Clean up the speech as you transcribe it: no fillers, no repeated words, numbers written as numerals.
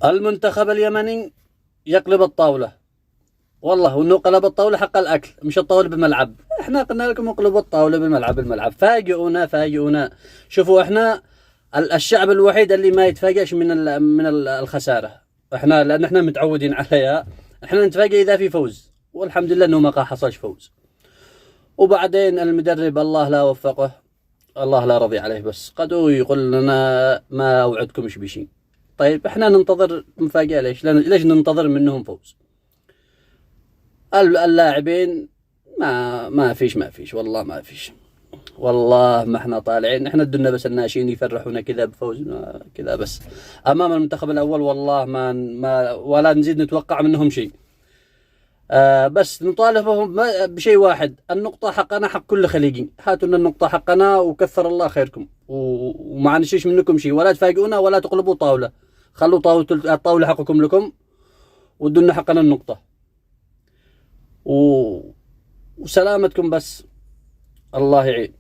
المنتخب اليمني يقلب الطاولة، والله وانه قلب الطاولة حق الأكل، مش الطاولة بالملعب. احنا قلنا لكم اقلبوا الطاولة بالملعب. فاجئونا. شوفوا احنا الشعب الوحيد اللي ما يتفاجئش من الخسارة. احنا لان احنا متعودين عليها، احنا نتفاجئ اذا في فوز، والحمد لله انه ما حصلش فوز. وبعدين المدرب الله لا وفقه، الله لا رضي عليه، بس قد يقول لنا ما اوعدكمش بشيء. طيب احنا ننتظر مفاجأة ليش ننتظر منهم فوز؟ اللاعبين ما فيش والله ما فيش. والله ما احنا طالعين، احنا ادنا بس الناشئين يفرحونا كذا بفوز كذا بس. امام المنتخب الاول والله ما ولا نزيد نتوقع منهم شيء. بس نطالبهم بشيء واحد، النقطة حقنا حق كل خليجي. هاتوا لنا النقطة حقنا وكثر الله خيركم، وما نشيش منكم شيء، ولا تفاجئونا ولا تقلبوا طاولة. خلوا الطاولة حقكم لكم، ودوا لنا حقنا النقطة وسلامتكم بس. الله يعين.